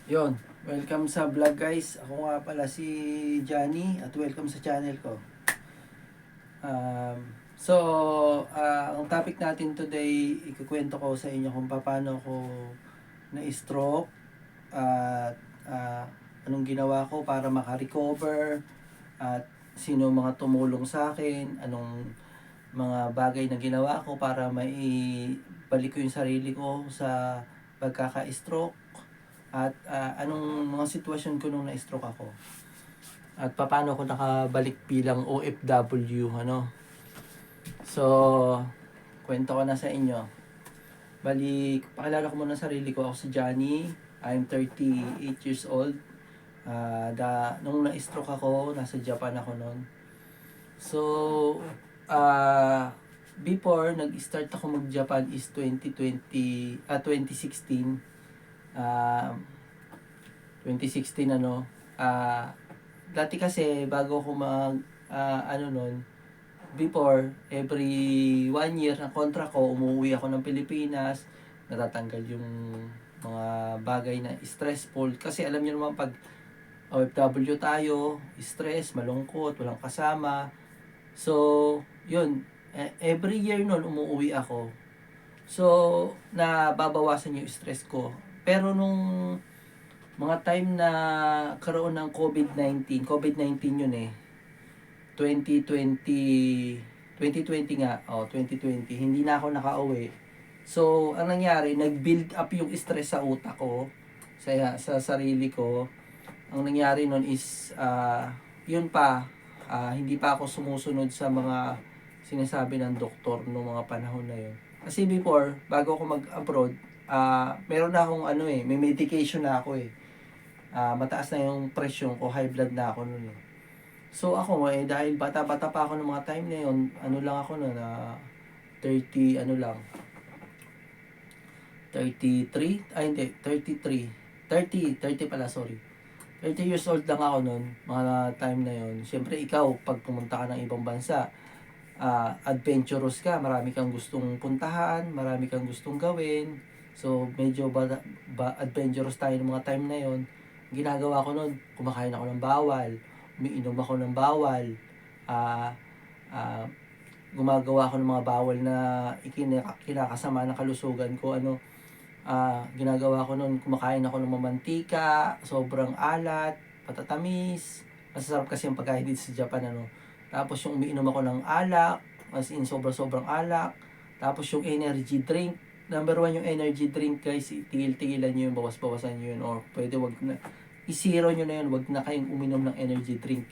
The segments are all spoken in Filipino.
Yon, welcome sa vlog guys. Ako nga pala si Johnny at welcome sa channel ko. Um, so, ang topic natin today, ikukwento ko sa inyo kung paano ako na-stroke at anong ginawa ko para makarecover at sino mga tumulong sa akin, anong mga bagay na ginawa ko para maibalik ko yung sarili ko sa pagkaka-stroke at anong mga sitwasyon ko nung na-stroke ako at paano ako nakabalik bilang OFW so kwento ko na sa inyo. Bali, pakilala ko muna sarili ko. Ako si Johnny. I'm 38 years old. Nung na-stroke ako, nasa Japan ako noon. So, before nag-start ako mag-Japan is 2016. Uh, 2016 dati kasi bago ako before every 1 year na contract ko, umuwi ako ng Pilipinas, natatanggal yung mga bagay na stressful kasi alam niyo naman pag OFW tayo, stress, malungkot, walang kasama. So, yun, every year noon umuwi ako. So, nababawasan yung stress ko. Pero nung mga time na karoon ng COVID-19 yun 2020, 2020 nga, 2020, hindi na ako nakauwi. So, ang nangyari, nag-build up yung stress sa utak ko, sa sarili ko. Ang nangyari nun is, yun pa, hindi pa ako sumusunod sa mga sinasabi ng doktor noong mga panahon na yun. Kasi before, bago ako mag-abroad, meron na akong may medication na ako mataas na yung presyon ko, high blood na ako noon So ako dahil bata-bata pa ako ng mga time na yun, lang ako noon 30 33, hindi, 30 pala, sorry. 30 years old lang ako noon, mga time na yun. Siyempre ikaw, pag pumunta ka ng ibang bansa, adventurous ka, marami kang gustong puntahan, marami kang gustong gawin. So medyo adventurous tayo ng mga time na yon. Ginagawa ko noon, kumakain ako ng bawal, umiinom ako ng bawal, ah ah gumagawa ako ng mga bawal na kinakasama ng kalusugan ko. Ginagawa ko noon, kumakain ako ng mamantika, sobrang alat, patatamis. Masasarap kasi ang pagkain dito sa Japan Tapos yung umiinom ako ng alak, as in sobrang alak. Tapos yung energy drink, number one yung energy drink guys, tigil-tigilan nyo yun, bawas-bawasan nyo yun, or pwede wag na, i-zero nyo na yun, wag na kayong uminom ng energy drink.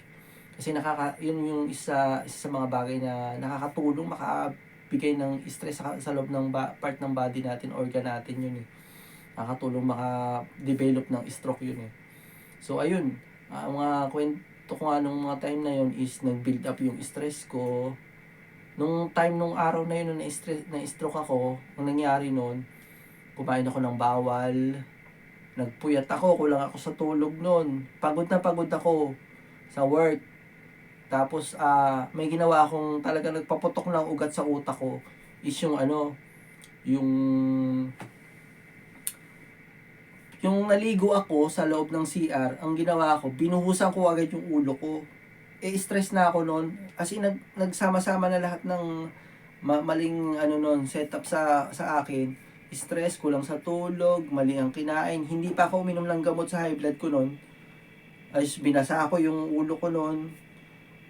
Kasi yun yung isa sa mga bagay na nakakatulong makabigay ng stress sa loob ng part ng body natin, organ natin yun Nakakatulong maka-develop ng stroke yun So ayun, mga kwento ko nga nung mga time na yun is nag-build up yung stress ko. Nung araw na yun na-stroke ako, ang nangyari nun, kumain ako ng bawal, nagpuyat ako, kulang ako sa tulog nun. Pagod na pagod ako sa work. Tapos may ginawa akong talaga nagpaputok ng ugat sa utak ko is yung naligo ako sa loob ng CR, ang ginawa ko, binuhusan ko agad yung ulo ko. Stress na ako noon. Kasi nagsama-sama na lahat ng maling setup sa akin. Stress, kulang sa tulog, mali ang kinain. Hindi pa ako uminom ng gamot sa high blood ko noon. Ayos, binasa ako yung ulo ko noon.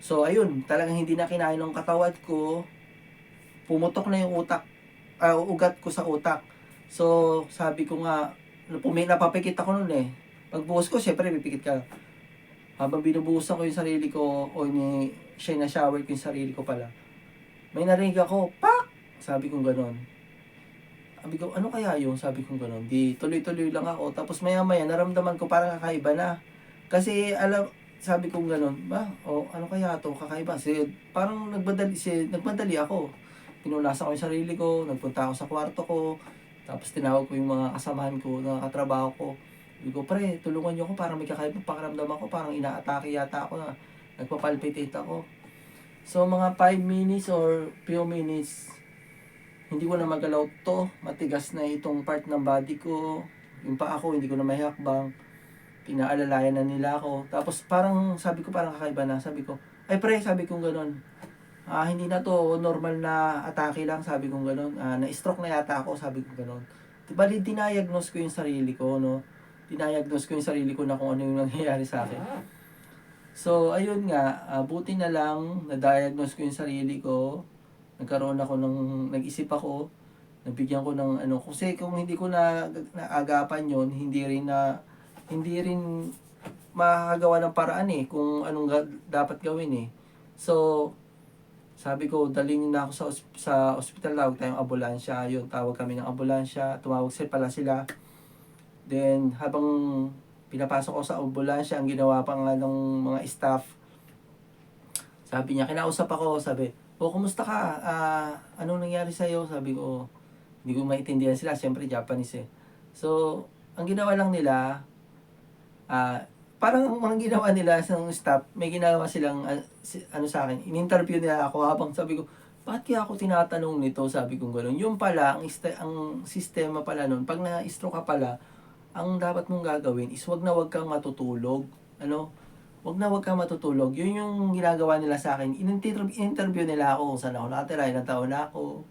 So, ayun, talagang hindi na kinain ng katawan ko. Pumutok na yung ugat ko sa utak. So, sabi ko nga, napapikit ako noon Pagbuhos ko, syempre, pipikit ka. Habang binubuhusan ko yung sarili ko, siya na shower ko yung sarili ko pala. May narinig ako, pak! Sabi kong ganon. Sabi ko, ano kaya yung sabi kong ganon? Di, tuloy-tuloy lang ako. Tapos maya-maya, naramdaman ko parang kakaiba na. Kasi, sabi kong ganon, ano kaya to kakaiba? Parang nagmadali ako. Pinunasan ko yung sarili ko, nagpunta ako sa kwarto ko, tapos tinawag ko yung mga kasamahan ko, katrabaho ko. Sabi ko, pre, tulungan niyo ako, parang may kakaibang pakiramdam ako, parang ina-atake yata ako nagpapalpitate ako. So, mga 5 minutes or few minutes, hindi ko na magalaw to. Matigas na itong part ng body ko. Yung paa ko, hindi ko na mahakbang. pinaalalayan na nila ako. Tapos parang sabi ko parang kakaiba na. Sabi ko, ay pre, sabi ko gano'n. Hindi na to normal na atake lang, sabi ko gano'n. Na-stroke na yata ako, sabi ko gano'n. Diba, dinayagnos ko yung sarili ko, no? Dinayagnos ko yung sarili ko na kung ano yung nangyayari sa akin. So, ayun nga, buti na lang, na-diagnose ko yung sarili ko. Nagkaroon ako nag-isip ako, nabigyan ko ng ano, kasi kung hindi ko naagapan yon, hindi rin makakagawa ng paraan eh, kung anong dapat gawin eh. So, sabi ko, dalhin na ako sa ospital, tawag tayong ambulansya. Yun, tawag kami ng ambulansya, tumawag pala sila. Then, habang pinapasok ko sa ambulansya, ang ginawa pa nga ng mga staff, sabi niya, kinausap ako, sabi, kumusta ka? Anong nangyari sa'yo? Sabi ko, hindi ko maintindihan sila, siyempre Japanese eh. So, ang ginawa lang nila, parang ang ginawa nila sa staff, may ginawa silang, ano sa akin, in-interview nila ako habang sabi ko, bakit kaya ako tinatanong nito? Sabi ko gano'n. Yung pala, ang sistema pala nun, pag na-stroke ka pala, ang dapat mong gagawin is wag kang matutulog. Ano? Wag kang matutulog. Yun yung ginagawa nila sa akin. In-interview nila ako kung saan ako nakatira, ilang taon na ako,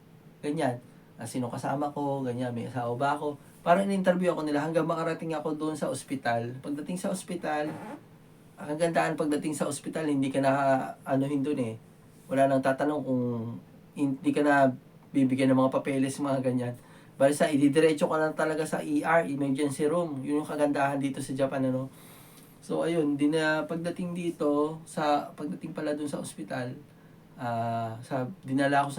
ganyan. Sino kasama ko, ganyan, may asawa ba ako. Parang in-interview ako nila hanggang makarating ako doon sa ospital. Pagdating sa ospital, ang gandaan pagdating sa ospital, hindi ka na anuhin doon eh. Wala nang tatanong kung hindi ka na bibigyan ng mga papeles, mga ganyan. Basta ididiretso ka lang talaga sa ER, emergency room. Yun yung kagandahan dito sa Japan, ano. So ayun, pagdating dito, pagdating pala dun sa ospital, dinala ako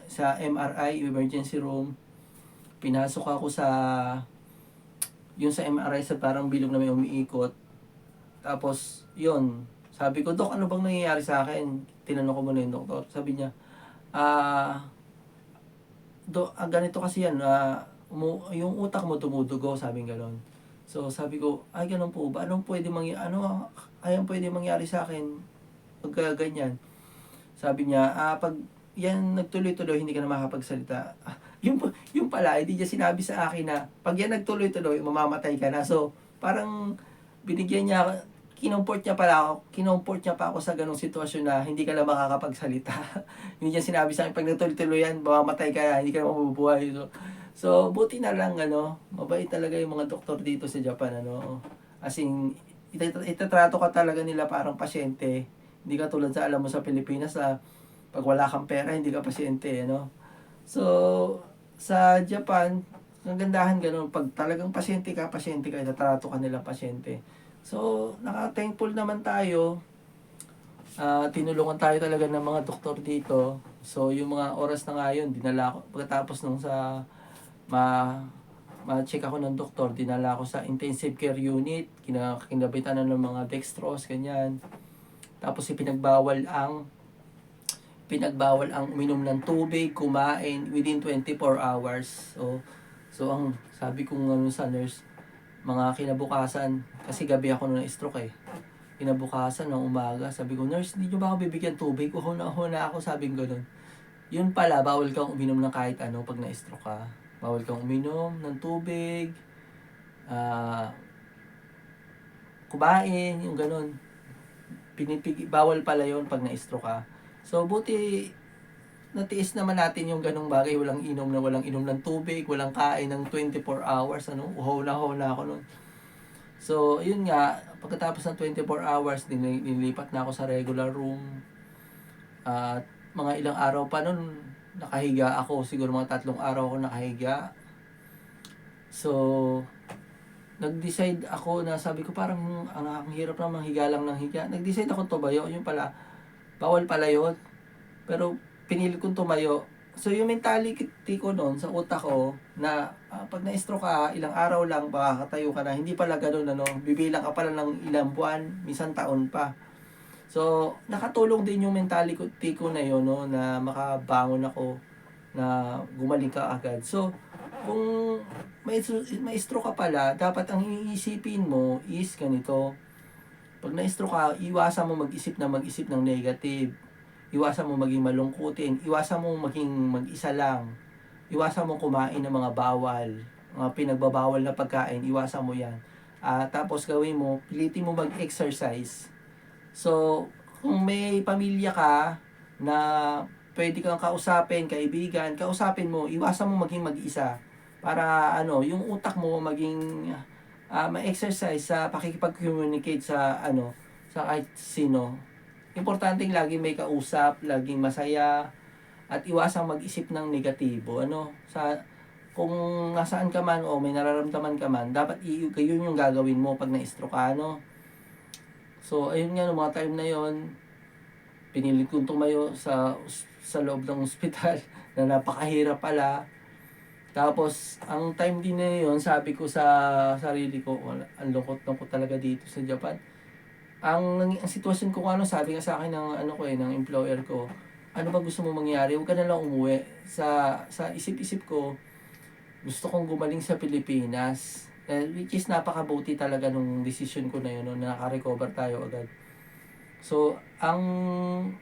sa MRI, emergency room. Pinasok ako sa MRI sa parang bilog na may umiikot. Tapos, yun, sabi ko, Dok, ano bang nangyayari sa akin? Tinanong ko muna yung doktor. Sabi niya, ganito kasi yan, yung utak mo tumudugo, sabi ng gano'n. So, sabi ko, ay, ganun po ba? Anong pwede mangyari sa akin pag ganyan? Sabi niya, pag yan nagtuloy-tuloy, hindi ka na makapagsalita. Yung pala, hindi niya sinabi sa akin na, pag yan nagtuloy-tuloy, mamamatay ka na. So, parang binigyan niya, kinumport niya pa ako sa ganong sitwasyon na hindi ka na makakapagsalita. Hindi niya sinabi sa akin, pag nagtuloy-tuloy yan, mamamatay ka na, hindi ka na mabubuhay. So, buti na lang, mabait talaga yung mga doktor dito sa Japan, As in, itatrato ka talaga nila parang pasyente. Hindi ka tulad sa, alam mo, sa Pilipinas, pag wala kang pera, hindi ka pasyente, So, sa Japan, ang gandahan ganun, pag talagang pasyente ka, itatrato ka nila pasyente. So, naka-thankful naman tayo. Tinulungan tayo talaga ng mga doktor dito. So, yung mga oras na nga yun, dinala ko, pagkatapos nung ma-check ako ng doktor, dinala ako sa intensive care unit, kinabitan na ng mga dextrose, ganyan. Tapos pinagbawal ang uminom ng tubig, kumain within 24 hours. So ang sabi ko sa nurse, mga kinabukasan, kasi gabi ako nung na-stroke eh. Kinabukasan ng umaga, sabi ko, nurse, hindi nyo ba ako bibigyan tubig? Uho na ako, sabi ko ganun. Yun pala, bawal kang uminom ng kahit ano pag na-stroke ka. Bawal kang uminom ng tubig, kumain, yung ganun. Bawal pala yun pag na-stroke ka. So, buti natiis naman natin yung ganung bagay, walang inom ng tubig, walang kain ng 24 hours, uhaw na ako nun. So, yun nga, pagkatapos ng 24 hours, nilipat na ako sa regular room. At mga ilang araw pa nun, nakahiga ako, siguro mga 3 araw ako nakahiga. So, nag-decide ako na sabi ko parang ang hirap na higa lang ng higa. Nag-decide ako tumayo, yung pala, bawal pala yun. Pero pinili kong tumayo. So yung mentality ko noon sa utak ko na pag na-stroke ka, ilang araw lang makakatayo ka na. Hindi pala ganoon, bibilang ka pala ng ilang buwan, minsan taon pa. So nakatulong din yung mentality ko na yun, na makabangon ako, na gumaling ka agad. So kung may stroke ka pala, dapat ang iisipin mo is ganito. Pag na-stroke ka, iwasan mo mag-isip ng negative. Iwasan mo maging malungkutin. Iwasan mo maging mag-isa lang. Iwasan mo kumain ng mga bawal. Mga pinagbabawal na pagkain. Iwasan mo yan. Tapos gawin mo, pilitin mo mag-exercise. So, kung may pamilya ka na pwede kang kausapin, kaibigan, kausapin mo, iwasan mo maging mag-isa para yung utak mo maging ma-exercise sa pakikipag-communicate sa kahit sino. Importante laging may kausap, laging masaya, at iwasang mag-isip ng negatibo. Kung nasaan ka man o may nararamdaman ka man, dapat yun yung gagawin mo pag na-stroke ka, So, ayun nga, mga time na yon, pinilit kong tumayo sa loob ng ospital na napakahirap pala. Tapos, ang time din na yun, sabi ko sa sarili ko, ang lungkot-lungkot talaga dito sa Japan. Ang sitwasyon ko, sabi nga sa akin ng employer ko, ano ba gusto mo mangyari? Huwag ka na lang umuwi. Sa isip-isip ko, gusto kong gumaling sa Pilipinas. Which is napakabuti talaga nung decision ko na yun, na naka-recover tayo agad. So, ang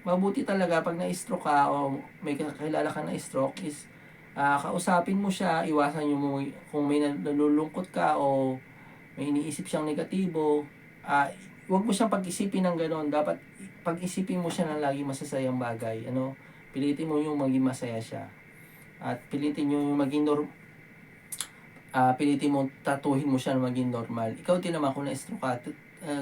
mabuti talaga pag na-stroke ka o may kakilala ka na stroke is kausapin mo siya, iwasan mo kung may nalulungkot ka o may iniisip siyang negatibo, huwag mo siyang pag-isipin ng gano'n. Dapat pag-isipin mo siya ng lagi masasayang bagay. Pilitin mo yung maging masaya siya. At pilitin yung maging pilitin mo, tatuhin mo siya na maging normal. Ikaw din naman kung na-stroke ka,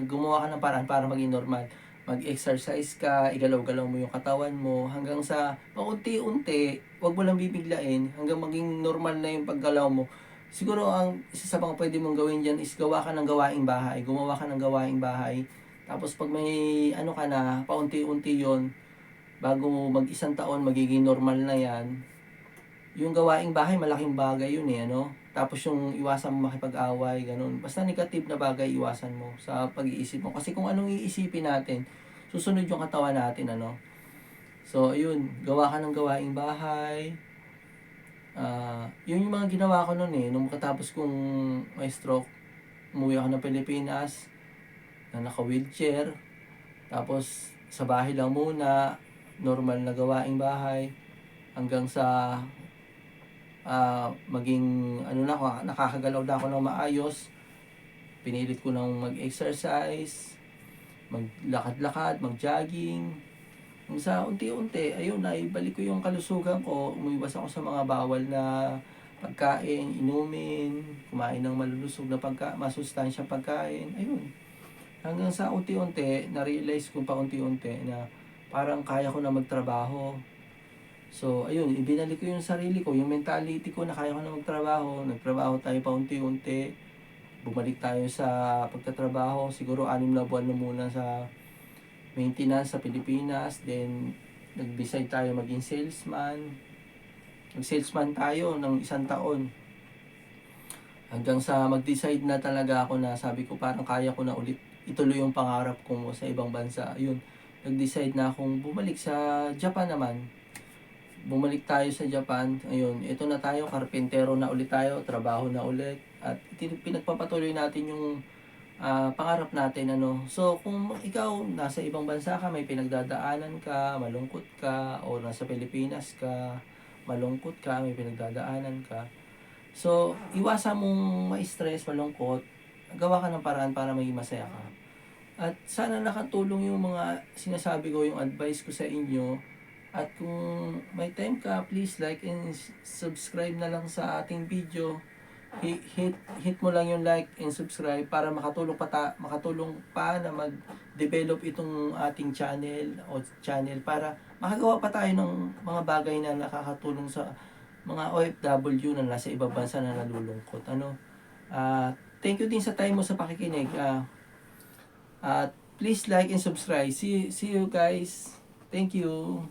gumawa ka ng paraan para maging normal. Mag-exercise ka, igalaw-galaw mo yung katawan mo, hanggang sa paunti-unti, wag mo lang bibiglain, hanggang maging normal na yung paggalaw mo. Siguro ang isa sa mga pwede mong gawin dyan is gawa ka ng gawaing bahay. Gumawa ka ng gawaing bahay. Tapos pag may ka na, paunti-unti yon, bago mag-isang taon, magiging normal na yan. Yung gawaing bahay, malaking bagay yun Tapos yung iwasan mo makipag-away, ganun. Basta negative na bagay, iwasan mo sa pag-iisip mo. Kasi kung anong iisipin natin, susunod yung katawan natin, So, ayun, gawa ka ng gawaing bahay. Yun yung mga ginawa ko noon nung katapos kong may stroke. Umuwi ako ng Pilipinas, na naka-wheelchair. Tapos, sa bahay lang muna, normal na gawaing bahay. Hanggang sa maging nakakagalaw na ako ng maayos. Pinilit ko nang mag-exercise, maglakad-lakad, mag-jogging. Sa unti-unti, ayun, naibalik ko yung kalusugan ko. Umiwas ako sa mga bawal na pagkain, inumin, kumain ng malulusog na masustansyang pagkain. Ayun. Hanggang sa unti-unti, na-realize ko pa unti-unti na parang kaya ko na magtrabaho. So, ayun, ibinalik ko yung sarili ko, yung mentality ko na kaya ko na magtrabaho. Nagtrabaho tayo pa unti-unti. Bumalik tayo sa pagtatrabaho. Siguro 6 na buwan na muna sa maintenance sa Pilipinas. Then, nag-decide tayo maging salesman. Nag-salesman tayo ng 1 taon. Hanggang sa mag-decide na talaga ako na sabi ko parang kaya ko na ulit ituloy yung pangarap ko sa ibang bansa. Ayun, nag-decide na akong bumalik sa Japan naman. Bumalik tayo sa Japan. Ayun, ito na tayo, karpentero na ulit tayo, trabaho na ulit. At pinagpapatuloy natin yung pangarap natin. So, kung ikaw nasa ibang bansa ka, may pinagdadaanan ka, malungkot ka, o nasa Pilipinas ka, malungkot ka, may pinagdadaanan ka. So, iwasan mong ma-stress, malungkot. Gawa ka ng paraan para maging masaya ka. At sana nakatulong yung mga sinasabi ko, yung advice ko sa inyo. At kung may time ka, please like and subscribe na lang sa ating video. Hit mo lang yung like and subscribe para makatulong pa na mag-develop itong ating channel para makagawa pa tayo ng mga bagay na nakakatulong sa mga OFW na nasa ibang bansa na nalulungkot. Thank you din sa time mo sa pakikinig. Please like and subscribe. See you guys. Thank you.